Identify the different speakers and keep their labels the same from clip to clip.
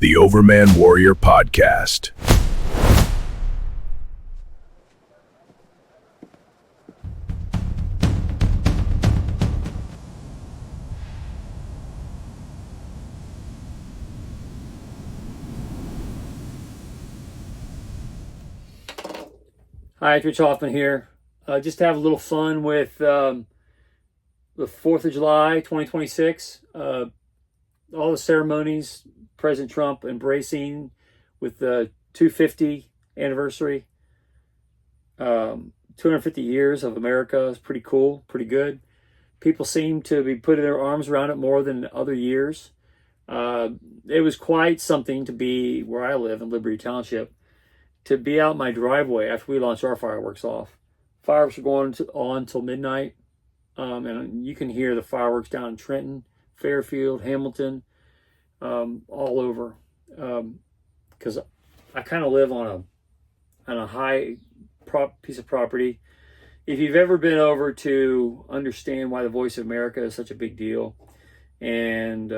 Speaker 1: the Overman Warrior Podcast.
Speaker 2: Hi, it's Rich Hoffman here. Just to have a little fun with the 4th of July, 2026. All the ceremonies, President Trump embracing with the 250 anniversary. 250 years of America is pretty cool, pretty good. People seem to be putting their arms around it more than other years. It was quite something to be where I live in Liberty Township, to be out my driveway after we launched our fireworks off. Fireworks are going on till midnight, and you can hear the fireworks down in Trenton, Fairfield, Hamilton, all over. Because I kind of live on a high piece of property. If you've ever been over to understand why the Voice of America is such a big deal, and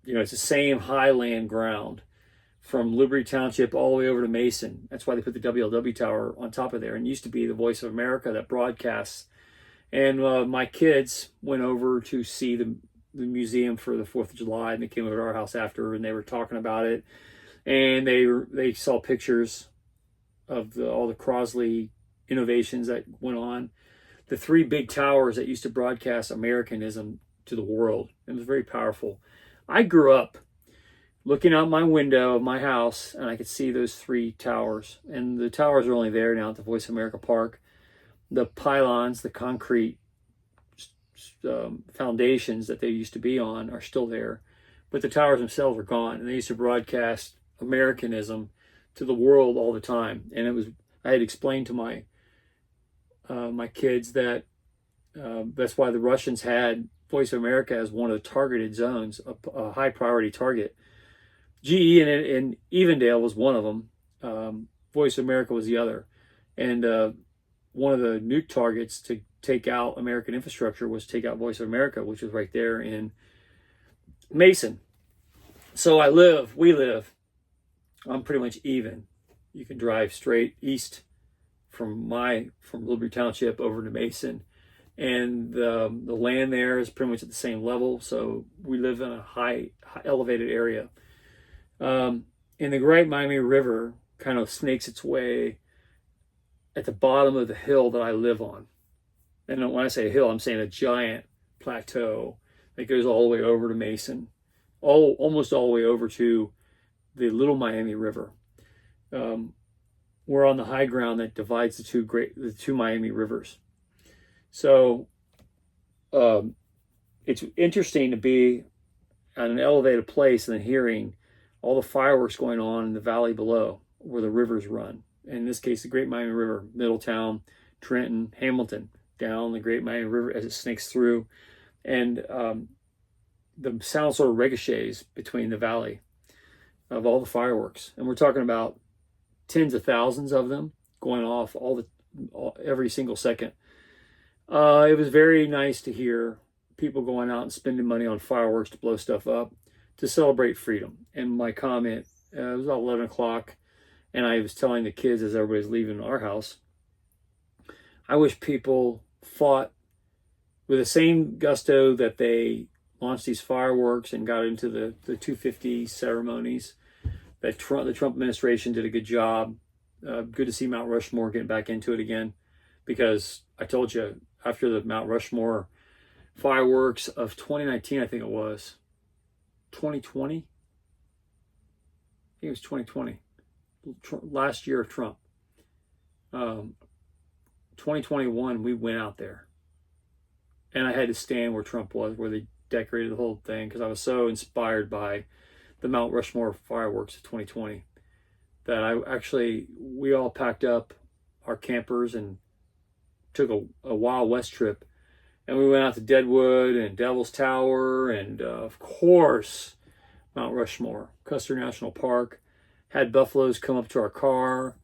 Speaker 2: it's the same highland ground from Liberty Township all the way over to Mason. That's why they put the WLW tower on top of there. And it used to be the Voice of America that broadcasts. And my kids went over to see the museum for the 4th of July, and they came over to our house after, and they were talking about it. And they saw pictures of all the Crosley innovations that went on. The 3 big towers that used to broadcast Americanism to the world. It was very powerful. I grew up looking out my window of my house, and I could see those 3 towers. And the towers are only there now at the Voice of America Park. The pylons, the concrete foundations that they used to be on are still there. But the towers themselves are gone. And they used to broadcast Americanism to the world all the time. And I had explained to my kids that that's why the Russians had Voice of America as one of the targeted zones, a high priority target. GE in Evendale was one of them. Voice of America was the other. And one of the nuke targets to take out American infrastructure was take out Voice of America, which was right there in Mason. So I'm pretty much even. You can drive straight east from Liberty Township over to Mason. And the land there is pretty much at the same level. So we live in a high elevated area. And the Great Miami River kind of snakes its way at the bottom of the hill that I live on. And when I say hill, I'm saying a giant plateau that goes all the way over to Mason, almost all the way over to the Little Miami River. We're on the high ground that divides the two Miami rivers. So it's interesting to be at an elevated place and then hearing all the fireworks going on in the valley below where the rivers run. In this case, the Great Miami River, Middletown, Trenton, Hamilton, down the Great Miami River as it snakes through. And the sound sort of ricochets between the valley of all the fireworks. And we're talking about tens of thousands of them going off every single second. It was very nice to hear people going out and spending money on fireworks to blow stuff up to celebrate freedom. And my comment, it was about 11 o'clock, and I was telling the kids as everybody's leaving our house, I wish people fought with the same gusto that they launched these fireworks and got into the 250 ceremonies. The Trump administration did a good job. Good to see Mount Rushmore getting back into it again, because I told you, after the Mount Rushmore fireworks of 2019, I think it was 2020. I think it was 2020, last year of Trump. 2021, we went out there, and I had to stand where Trump was, where they decorated the whole thing, because I was so inspired by the Mount Rushmore fireworks of 2020 that we all packed up our campers and took a Wild West trip, and we went out to Deadwood and Devil's Tower and of course Mount Rushmore, Custer National Park. Had buffaloes come up to our car.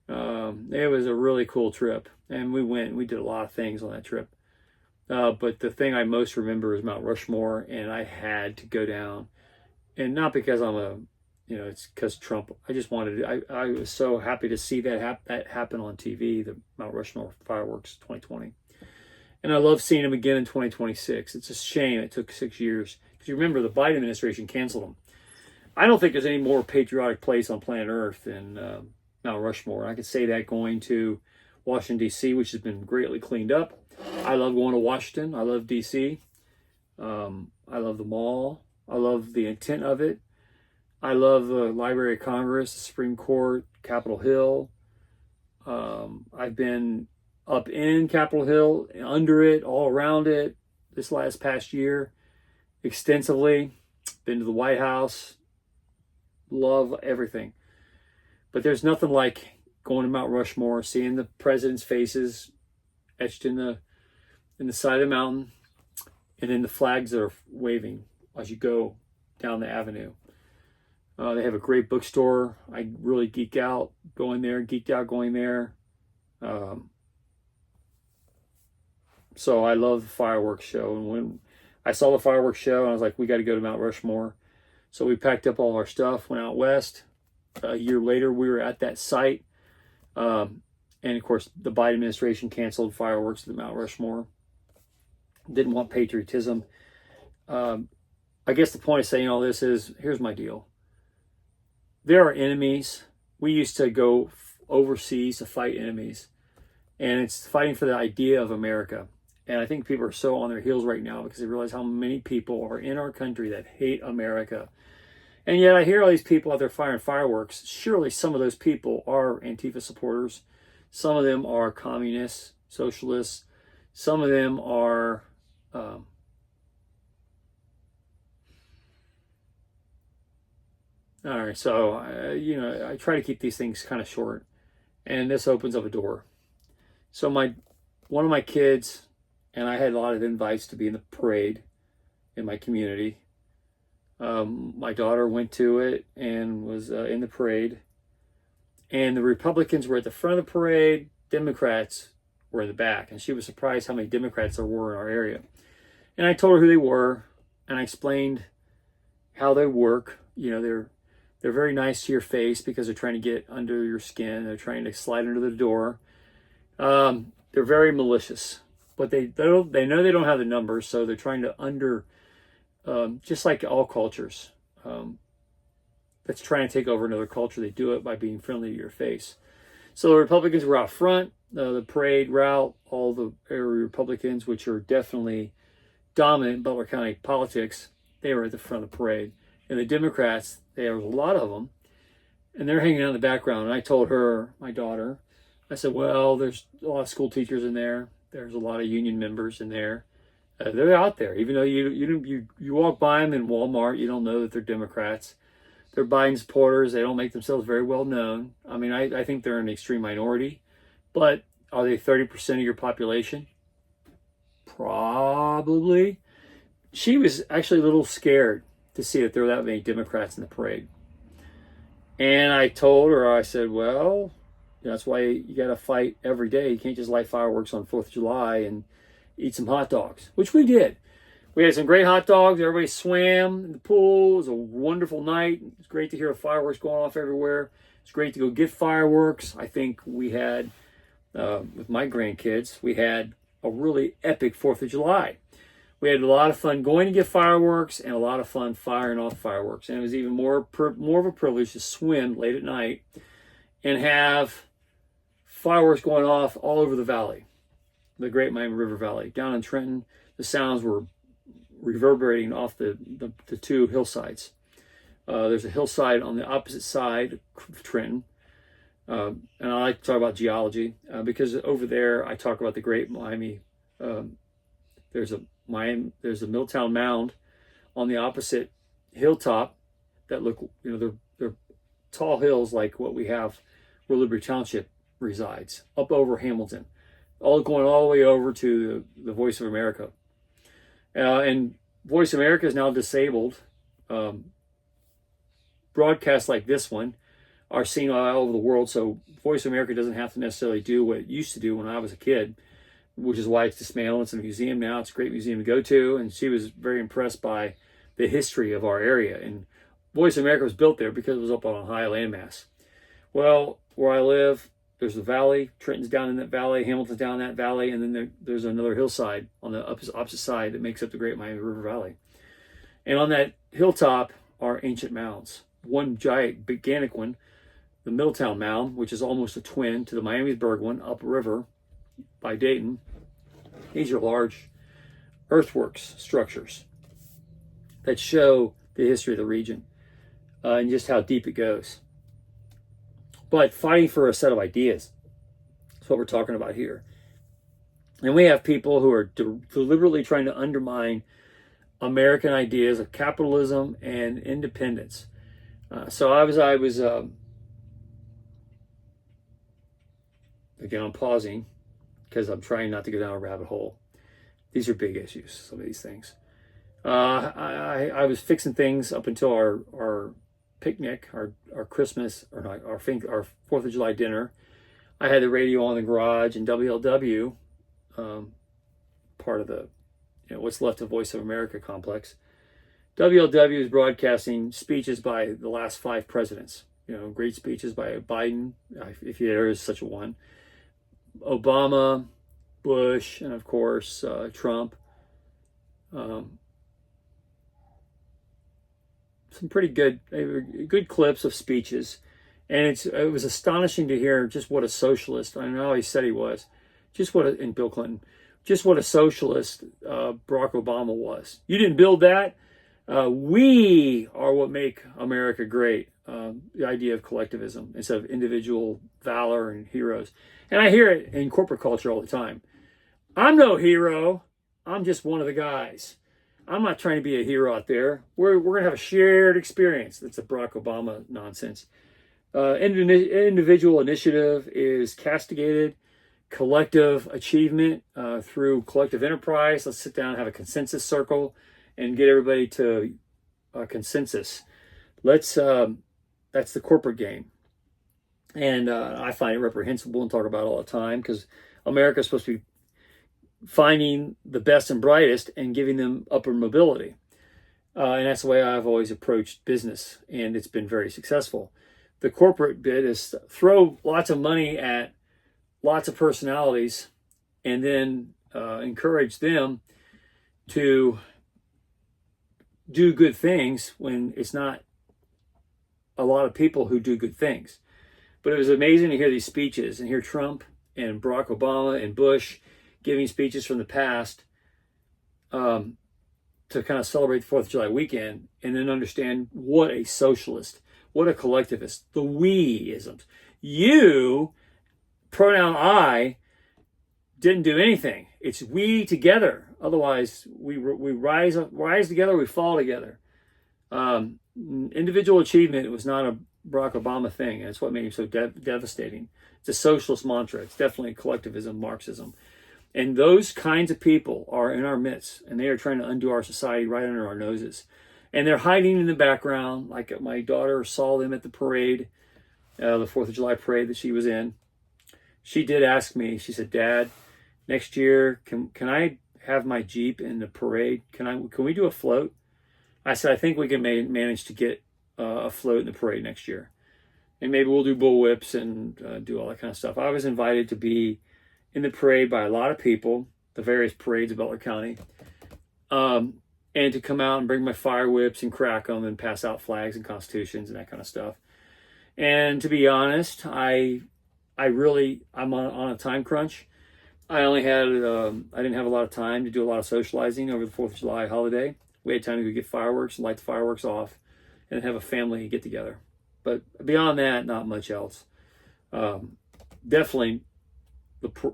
Speaker 2: It was a really cool trip, and we did a lot of things on that trip. But the thing I most remember is Mount Rushmore, and I had to go down. And not because it's because Trump. I just wanted to, I was so happy to see that happen on TV, the Mount Rushmore fireworks 2020. And I love seeing them again in 2026. It's a shame it took 6 years. Because you remember the Biden administration canceled them. I don't think there's any more patriotic place on planet Earth than Mount Rushmore. I could say that going to Washington, D.C., which has been greatly cleaned up. I love going to Washington. I love D.C. I love the mall. I love the intent of it. I love the Library of Congress, the Supreme Court, Capitol Hill. I've been up in Capitol Hill, under it, all around it this past year extensively. Been to the White House. Love everything. But there's nothing like going to Mount Rushmore, seeing the president's faces etched in the side of the mountain, and then the flags that are waving as you go down the avenue. They have a great bookstore. I really geeked out going there. So I love the fireworks show. And when I saw the fireworks show, I was like, we got to go to Mount Rushmore. So we packed up all our stuff, went out west. A year later, we were at that site. And of course, the Biden administration canceled fireworks at Mount Rushmore. Didn't want patriotism. I guess the point of saying all this is, here's my deal. There are enemies. We used to go overseas to fight enemies. And it's fighting for the idea of America. And I think people are so on their heels right now because they realize how many people are in our country that hate America. And yet I hear all these people out there firing fireworks. Surely some of those people are Antifa supporters. Some of them are communists, socialists. Some of them are all right, so I try to keep these things kind of short, and this opens up a door. So one of my kids, and I had a lot of invites to be in the parade in my community. My daughter went to it and was in the parade, and the Republicans were at the front of the parade, Democrats were in the back, and she was surprised how many Democrats there were in our area. And I told her who they were, and I explained how they work. They're very nice to your face because they're trying to get under your skin. They're trying to slide under the door. They're very malicious, but they know they don't have the numbers, so they're trying to just like all cultures that's trying to take over another culture. They do it by being friendly to your face. So the Republicans were out front, the parade route, all the area Republicans, which are definitely dominant in Butler County politics, they were at the front of the parade. And the Democrats, there was a lot of them, and they're hanging out in the background. And I told her, my daughter, I said, well, there's a lot of school teachers in there. There's a lot of union members in there. They're out there. Even though you walk by them in Walmart, you don't know that they're Democrats. They're Biden supporters. They don't make themselves very well known. I mean, I think they're an extreme minority. But are they 30% of your population? Probably. She was actually a little scared to see that there were that many Democrats in the parade. And I told her, I said, well, that's why you got to fight every day. You can't just light fireworks on 4th of July and eat some hot dogs, which we did. We had some great hot dogs. Everybody swam in the pool. It was a wonderful night. It's great to hear fireworks going off everywhere. It's great to go get fireworks. I think we had, with my grandkids, we had a really epic 4th of July. We had a lot of fun going to get fireworks and a lot of fun firing off fireworks. And it was even more of a privilege to swim late at night and have fireworks going off all over the valley, the Great Miami River Valley. Down in Trenton, the sounds were reverberating off the two hillsides. There's a hillside on the opposite side of Trenton. And I like to talk about geology because over there I talk about the Great Miami. There's a Milltown Mound on the opposite hilltop that look, they're tall hills like what we have where Liberty Township resides, up over Hamilton, going all the way over to the Voice of America. And Voice of America is now disabled. Broadcasts like this one are seen all over the world, so Voice of America doesn't have to necessarily do what it used to do when I was a kid. which is why it's dismantled. It's a museum now. It's a great museum to go to. And she was very impressed by the history of our area. And Voice of America was built there because it was up on a high landmass. Well, where I live, there's the valley. Trenton's down in that valley. Hamilton's down in that valley. And then there's another hillside on the opposite side that makes up the Great Miami River Valley. And on that hilltop are ancient mounds. One gigantic one, the Middletown Mound, which is almost a twin to the Miamisburg one upriver by Dayton. These are large earthworks structures that show the history of the region and just how deep it goes. But fighting for a set of ideas is what we're talking about here. And we have people who are deliberately trying to undermine American ideas of capitalism and independence. So I was again, I'm pausing because I'm trying not to go down a rabbit hole. These are big issues, some of these things. I was fixing things up until our picnic, our Christmas, or not, our 4th of July dinner. I had the radio on in the garage, and WLW, part of the, what's left of Voice of America complex, WLW is broadcasting speeches by the last 5 presidents. Great speeches by Biden, if there is such a one, Obama, Bush, and of course Trump. Some pretty good clips of speeches, and it was astonishing to hear just what a socialist. I know he said he was, and Bill Clinton, just what a socialist Barack Obama was. You didn't build that. We are what make America great. The idea of collectivism instead of individual valor and heroes. And I hear it in corporate culture all the time. I'm no hero. I'm just one of the guys. I'm not trying to be a hero out there. We're going to have a shared experience. That's a Barack Obama nonsense. Individual initiative is castigated. Collective achievement through collective enterprise. Let's sit down and have a consensus circle and get everybody to a consensus. That's the corporate game. And I find it reprehensible and talk about it all the time because America is supposed to be finding the best and brightest and giving them upward mobility. And that's the way I've always approached business, and it's been very successful. The corporate bit is throw lots of money at lots of personalities and then encourage them to do good things when it's not a lot of people who do good things. But it was amazing to hear these speeches and hear Trump and Barack Obama and Bush giving speeches from the past to kind of celebrate the 4th of July weekend and then understand what a socialist, what a collectivist, the we-isms. You, pronoun I, didn't do anything. It's we together. Otherwise, we rise together, we fall together. Individual achievement was not a Barack Obama thing, and it's what made him so devastating. It's a socialist mantra. It's definitely collectivism, Marxism. And those kinds of people are in our midst, and they are trying to undo our society right under our noses. And they're hiding in the background, like my daughter saw them at the parade, the 4th of July parade that she was in. She did ask me, she said, Dad, next year, can I have my Jeep in the parade? Can we do a float? I said, I think we can manage to get a float in the parade next year. And maybe we'll do bullwhips and do all that kind of stuff. I was invited to be in the parade by a lot of people, the various parades of Butler County, and to come out and bring my fire whips and crack them and pass out flags and constitutions and that kind of stuff. And to be honest, I'm on a time crunch. I didn't have a lot of time to do a lot of socializing over the 4th of July holiday. We had time to go get fireworks, light the fireworks off, and have a family get together. But beyond that, not much else. Definitely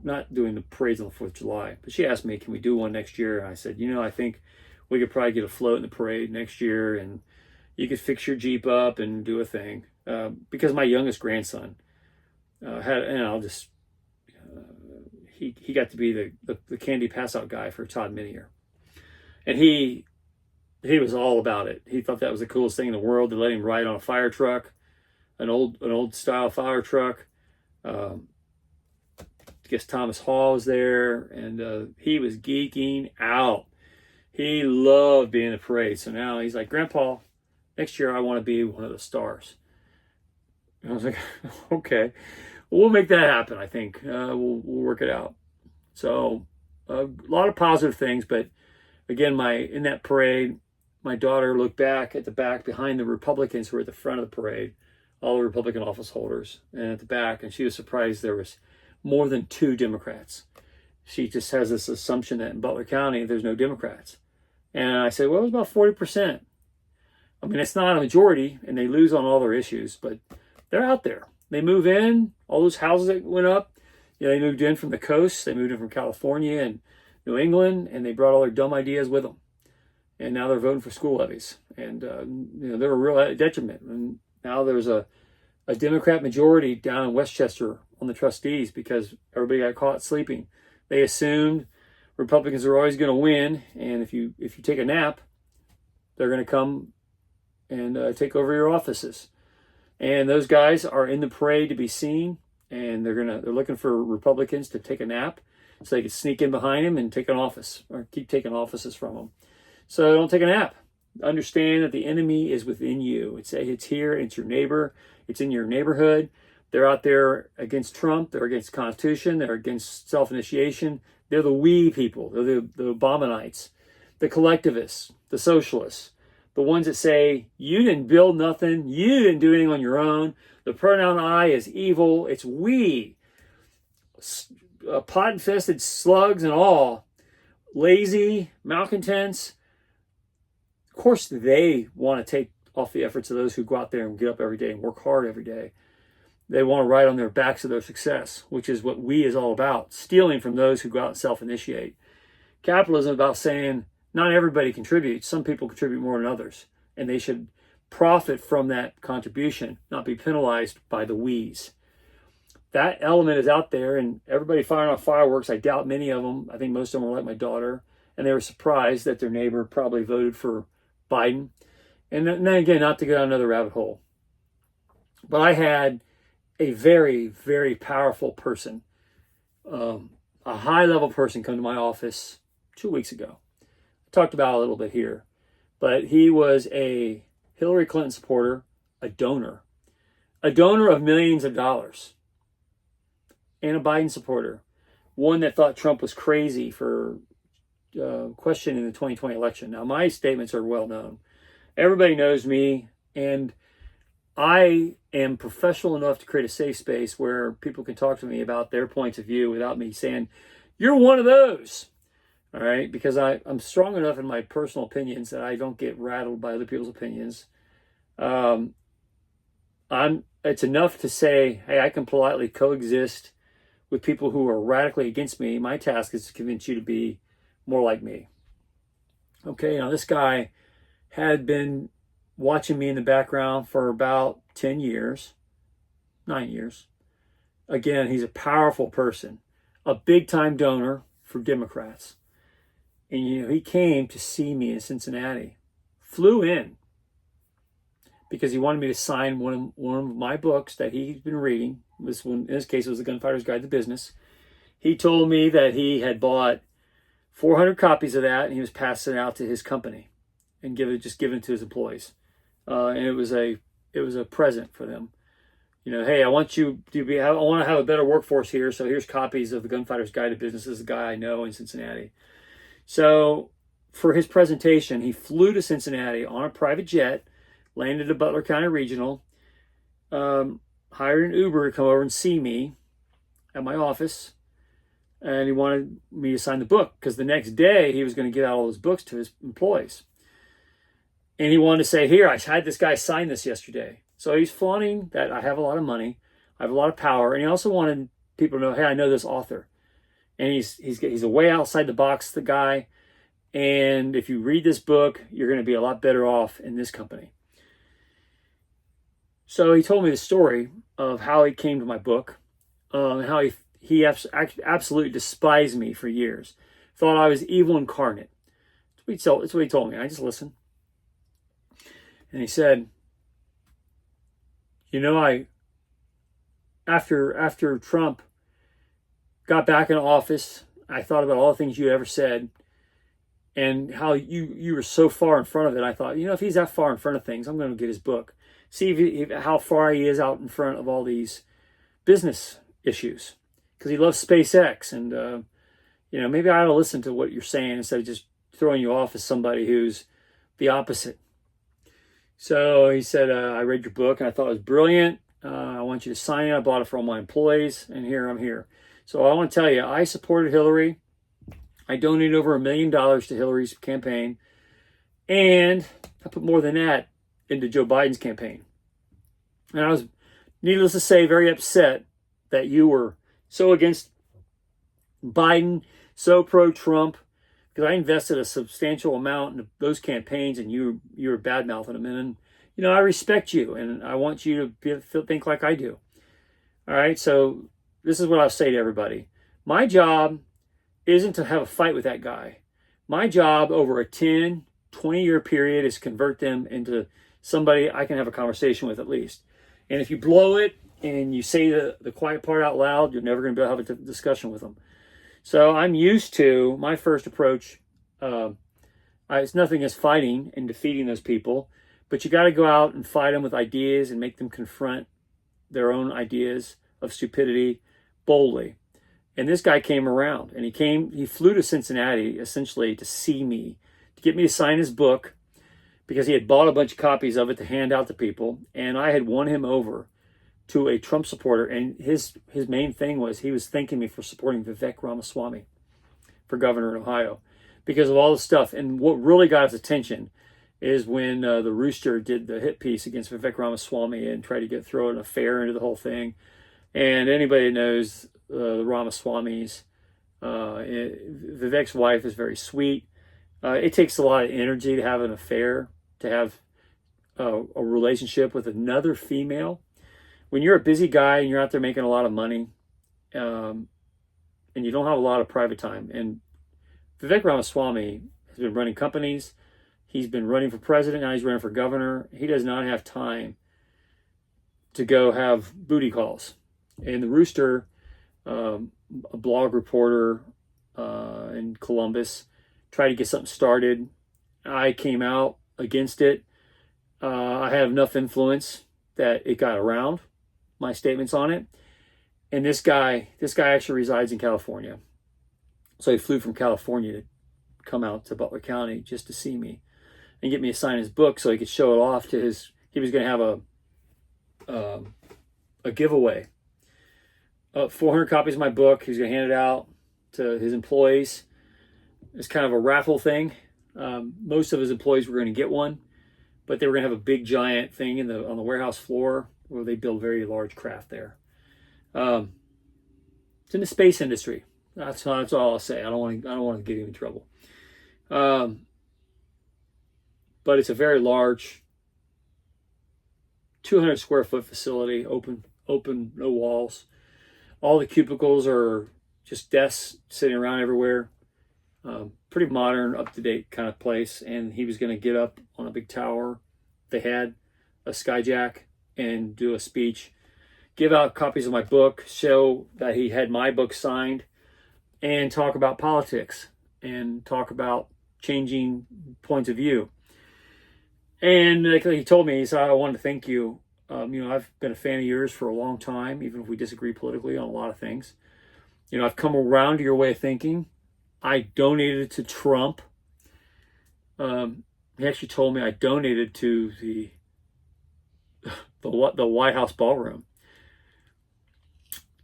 Speaker 2: not doing the parades on the 4th of July. But she asked me, can we do one next year? And I said, I think we could probably get a float in the parade next year, and you could fix your Jeep up and do a thing. Because my youngest grandson he got to be the candy pass out guy for Todd Minier. And he was all about it. He thought that was the coolest thing in the world to let him ride on a fire truck, an old style fire truck. guess Thomas Hall was there, and he was geeking out. He loved being in the parade. So now he's like, Grandpa, next year I want to be one of the stars. And I was like, okay, we'll make that happen. I think we'll work it out. So a lot of positive things, but again, in that parade, my daughter looked back at the back behind the Republicans who were at the front of the parade, all the Republican office holders, and at the back, and she was surprised there was more than 2 Democrats. She just has this assumption that in Butler County there's no Democrats. And I said, well, it was about 40%. I mean, it's not a majority, and they lose on all their issues, but they're out there. They move in, all those houses that went up, they moved in from the coast, they moved in from California and New England, and they brought all their dumb ideas with them. And now they're voting for school levies. And, they're a real detriment. And now there's a Democrat majority down in Westchester on the trustees because everybody got caught sleeping. They assumed Republicans are always going to win, and if you take a nap, they're going to come and take over your offices. And those guys are in the parade to be seen, and they're looking for Republicans to take a nap so they can sneak in behind them and take an office or keep taking offices from them. So don't take a nap. Understand that the enemy is within you. It's here. It's your neighbor. It's in your neighborhood. They're out there against Trump. They're against the Constitution. They're against self-initiation. They're the we people. They're the Obamanites, the collectivists, the socialists, the ones that say, you didn't build nothing. You didn't do anything on your own. The pronoun I is evil. It's we. Pot-infested slugs and all. Lazy, malcontents. Of course, they want to take off the efforts of those who go out there and get up every day and work hard every day. They want to ride on their backs of their success, which is what we is all about, stealing from those who go out and self-initiate. Capitalism is about saying not everybody contributes. Some people contribute more than others, and they should profit from that contribution, not be penalized by the we's. That element is out there, and everybody firing off fireworks. I doubt many of them. I think most of them were like my daughter, and they were surprised that their neighbor probably voted for Biden. And then again, not to go down another rabbit hole, but I had a very, very powerful person, a high-level person come to my office 2 weeks ago. I talked about it a little bit here, but he was a Hillary Clinton supporter, a donor of millions of dollars, and a Biden supporter, one that thought Trump was crazy for questioning the 2020 election. Now, my statements are well known. Everybody knows me, and I am professional enough to create a safe space where people can talk to me about their points of view without me saying, you're one of those. All right? Because I'm strong enough in my personal opinions that I don't get rattled by other people's opinions. It's enough to say, hey, I can politely coexist with people who are radically against me. My task is to convince you to be more like me. Okay, now this guy had been watching me in the background for about 9 years. Again, he's a powerful person, a big-time donor for Democrats. And, he came to see me in Cincinnati, flew in because he wanted me to sign one of my books that he's been reading. In this case, it was The Gunfighter's Guide to Business. He told me that he had bought 400 copies of that, and he was passing it out to his company and giving it to his employees. And it was a present for them. Hey, I want to have a better workforce here, so here's copies of The Gunfighter's Guide to Business. This is a guy I know in Cincinnati. So for his presentation, he flew to Cincinnati on a private jet, landed at Butler County Regional, hired an Uber to come over and see me at my office, and he wanted me to sign the book because the next day he was going to give out all his books to his employees. And he wanted to say, here, I had this guy sign this yesterday. So he's flaunting that I have a lot of money, I have a lot of power, and he also wanted people to know, hey, I know this author. And he's a way outside the box, the guy. And if you read this book, you're going to be a lot better off in this company. So he told me the story of how he came to my book, and how he absolutely despised me for years, thought I was evil incarnate. That's what he told me. I just listened. And he said, after Trump got back in office, I thought about all the things you ever said and how you were so far in front of it. I thought, if he's that far in front of things, I'm going to get his book, see how far he is out in front of all these business issues, because he loves SpaceX. And maybe I ought to listen to what you're saying instead of just throwing you off as somebody who's the opposite. So he said, I read your book and I thought it was brilliant. I want you to sign it. I bought it for all my employees, and here I'm here. So I want to tell you, I supported Hillary. I donated over $1 million to Hillary's campaign, and I put more than that into Joe Biden's campaign. And I was, needless to say, very upset that you were so against Biden, so pro-Trump, because I invested a substantial amount in those campaigns, and you were bad-mouthing them. And, I respect you, and I want you to think like I do. All right, so this is what I'll say to everybody. My job isn't to have a fight with that guy. My job over a 10, 20-year period is convert them into somebody I can have a conversation with at least. And if you blow it and you say the quiet part out loud, you're never going to be able to have a discussion with them. So I'm used to my first approach. It's nothing as fighting and defeating those people, but you got to go out and fight them with ideas and make them confront their own ideas of stupidity boldly. And this guy came around, and he flew to Cincinnati essentially to see me, to get me to sign his book, because he had bought a bunch of copies of it to hand out to people. And I had won him over to a Trump supporter. And his main thing was he was thanking me for supporting Vivek Ramaswamy for governor in Ohio because of all the stuff. And what really got his attention is when the Rooster did the hit piece against Vivek Ramaswamy and tried to throw an affair into the whole thing. And anybody that knows the Ramaswamys, Vivek's wife is very sweet. It takes a lot of energy to have an affair, to have a relationship with another female. When you're a busy guy and you're out there making a lot of money, and you don't have a lot of private time, and Vivek Ramaswamy has been running companies, he's been running for president, now he's running for governor. He does not have time to go have booty calls. And the Rooster, a blog reporter in Columbus, tried to get something started. I came out against it. I had enough influence that it got around my statements on it. And this guy actually resides in California. So he flew from California to come out to Butler County just to see me and get me to sign his book so he could show it off to he was going to have a giveaway. 400 copies of my book. He's going to hand it out to his employees. It's kind of a raffle thing. Most of his employees were going to get one, but they were going to have a big giant thing on the warehouse floor where they build very large craft there. It's in the space industry. That's all I'll say. I don't want to get him in trouble. But it's a very large, 200 square foot facility, open, no walls. All the cubicles are just desks sitting around everywhere. Pretty modern, up-to-date kind of place. And he was going to get up on a big tower. They had a skyjack and do a speech, give out copies of my book, show that he had my book signed, and talk about politics and talk about changing points of view. And like he told me, he said, I wanted to thank you. I've been a fan of yours for a long time, even if we disagree politically on a lot of things. I've come around to your way of thinking. I donated to Trump. He actually told me I donated to the White House ballroom.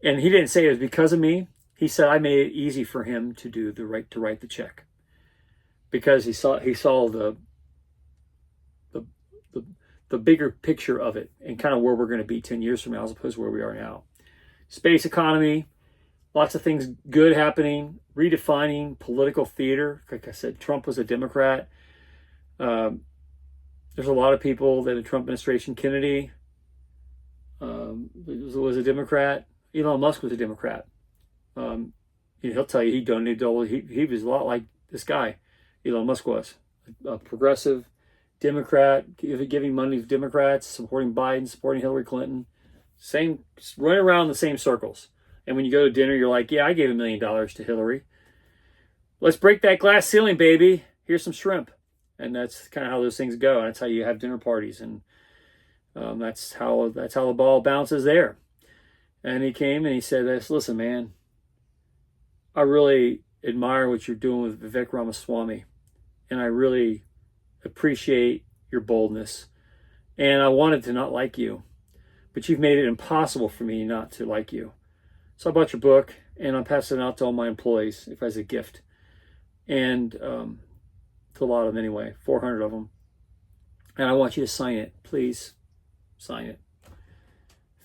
Speaker 2: And he didn't say it was because of me. He said I made it easy for him to write the check, because he saw the bigger picture of it and kind of where we're going to be 10 years from now as opposed to where we are now. Space economy, lots of things good happening, redefining political theater. Like I said, Trump was a Democrat. There's a lot of people that the Trump administration, Kennedy was a Democrat. Elon Musk was a Democrat. He'll tell you he donated. He was a lot like this guy, Elon Musk was, a progressive Democrat, giving money to Democrats, supporting Biden, supporting Hillary Clinton, running around the same circles. And when you go to dinner, you're like, yeah, I gave $1 million to Hillary. Let's break that glass ceiling, baby. Here's some shrimp. And that's kind of how those things go. That's how you have dinner parties. And that's how the ball bounces there. And he came and he said this, listen, man, I really admire what you're doing with Vivek Ramaswamy. And I really appreciate your boldness. And I wanted to not like you, but you've made it impossible for me not to like you. So I bought your book, and I'm passing it out to all my employees if as a gift. And to a lot of them anyway, 400 of them. And I want you to sign it. Please sign it.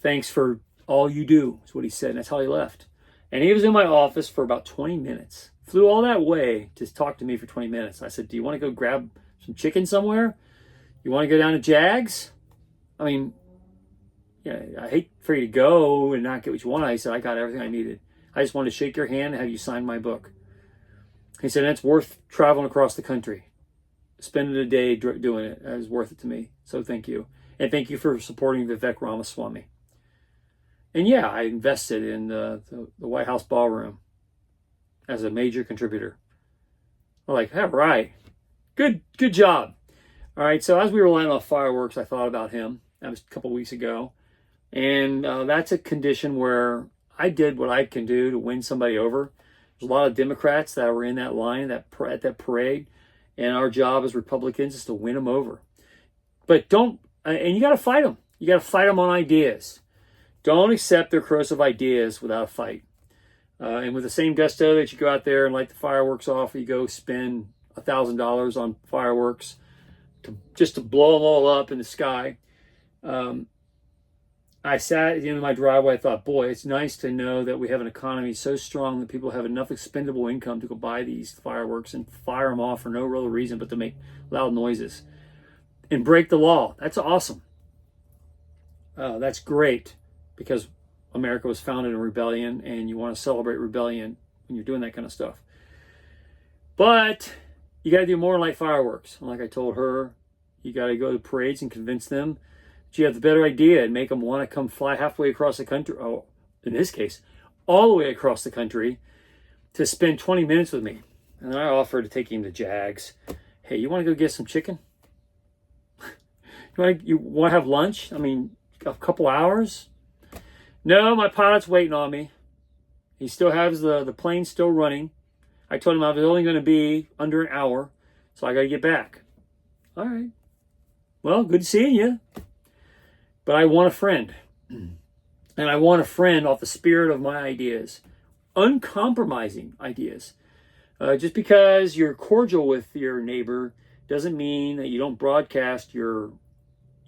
Speaker 2: Thanks for all you do, is what he said. And that's how he left. And he was in my office for about 20 minutes. Flew all that way to talk to me for 20 minutes. I said, do you want to go grab some chicken somewhere? You want to go down to Jags? I mean, yeah, I hate for you to go and not get what you want. I said, I got everything I needed. I just wanted to shake your hand and have you sign my book. He said, it's worth traveling across the country. Spending a day doing it. It was worth it to me. So thank you. And thank you for supporting Vivek Ramaswamy. And yeah, I invested in the White House ballroom as a major contributor. I'm like, all right, good job. All right, so as we were lighting off fireworks, I thought about him. That was a couple weeks ago. And that's a condition where I did what I can do to win somebody over. There's a lot of Democrats that were in that line at that parade. And our job as Republicans is to win them over. But and you got to fight them. You got to fight them on ideas. Don't accept their corrosive ideas without a fight. And with the same gusto that you go out there and light the fireworks off, or you go spend $1,000 on fireworks just to blow them all up in the sky. I sat at the end of my driveway. I thought, boy, it's nice to know that we have an economy so strong that people have enough expendable income to go buy these fireworks and fire them off for no real reason but to make loud noises and break the law. That's awesome. That's great, because America was founded in rebellion, and you want to celebrate rebellion when you're doing that kind of stuff. But you got to do more than light fireworks. And like I told her, you got to go to parades and convince them that you have the better idea and make them want to come fly halfway across the country. Oh, in this case, all the way across the country to spend 20 minutes with me. And then I offered to take him to Jags. Hey, you want to go get some chicken? You want to have lunch? I mean, a couple hours? No, my pilot's waiting on me. He still has the plane still running. I told him I was only going to be under an hour, so I got to get back. All right. Well, good seeing you. But I want a friend. And I want a friend off the spirit of my ideas. Uncompromising ideas. Just because you're cordial with your neighbor doesn't mean that you don't broadcast your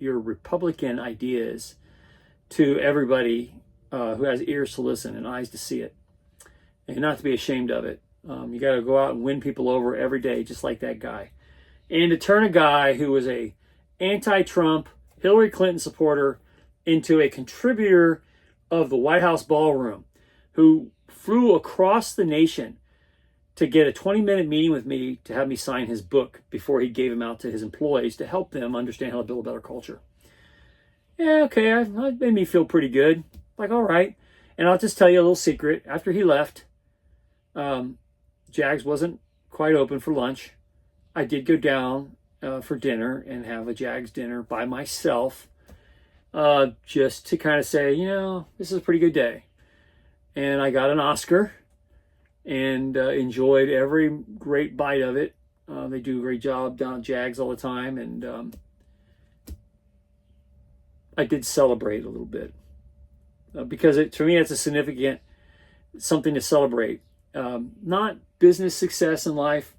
Speaker 2: Republican ideas to everybody who has ears to listen and eyes to see it, and not to be ashamed of it. You got to go out and win people over every day, just like that guy. And to turn a guy who was a anti-Trump, Hillary Clinton supporter into a contributor of the White House ballroom, who flew across the nation to get a 20-minute meeting with me to have me sign his book before he gave him out to his employees to help them understand how to build a better culture. Yeah, okay, that made me feel pretty good. Like, all right. And I'll just tell you a little secret. After he left, Jags wasn't quite open for lunch. I did go down for dinner and have a Jags dinner by myself, just to kind of say, this is a pretty good day. And I got an Oscar and enjoyed every great bite of it. They do a great job down at Jags all the time. And I did celebrate a little bit. Because to me, it's a significant something to celebrate. Not business success in life,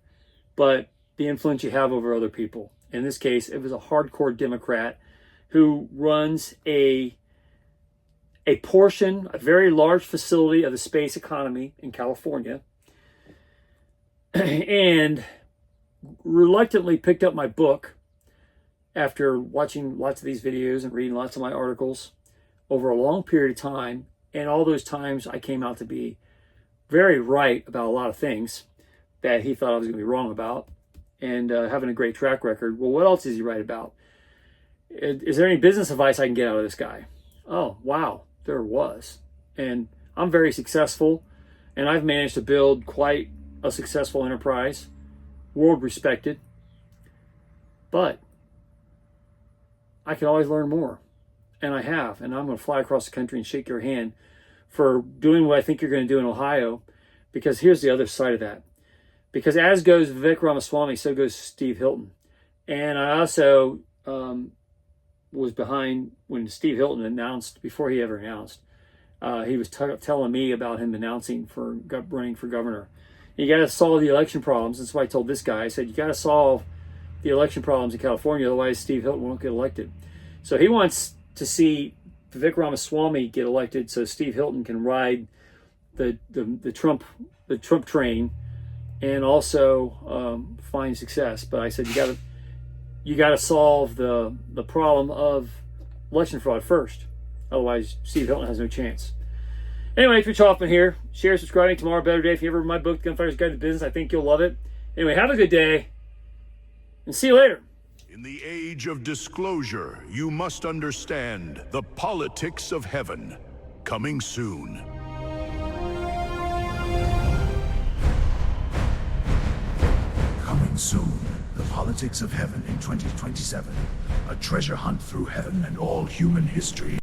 Speaker 2: but the influence you have over other people. In this case, it was a hardcore Democrat who runs a portion, a very large facility of the space economy in California, and reluctantly picked up my book after watching lots of these videos and reading lots of my articles over a long period of time. And all those times I came out to be very right about a lot of things that he thought I was going to be wrong about, and having a great track record. Well, what else is he right about? Is there any business advice I can get out of this guy? Oh, wow, there was. And I'm very successful, and I've managed to build quite a successful enterprise, world respected. But I can always learn more, and I have, and I'm going to fly across the country and shake your hand for doing what I think you're going to do in Ohio, because here's the other side of that. Because as goes Vivek Ramaswamy, so goes Steve Hilton. And I also was behind when Steve Hilton announced, before he ever announced, he was telling me about him announcing for running for governor. And you got to solve the election problems. That's why I told this guy, I said, you got to solve the election problems in California, otherwise Steve Hilton won't get elected. So he wants to see Vivek Ramaswamy get elected so Steve Hilton can ride the Trump train and also find success. But I said you got to solve the problem of election fraud first, otherwise Steve Hilton has no chance. Anyway, Rich Hoffman here. Share, subscribing. Tomorrow, better day. If you ever read my book, Gunfighter's Guide to Business, I think you'll love it. Anyway, have a good day, and see you later.
Speaker 1: In the age of disclosure, you must understand the politics of heaven. Coming soon.
Speaker 3: Coming soon, the politics of heaven in 2027. A treasure hunt through heaven and all human history.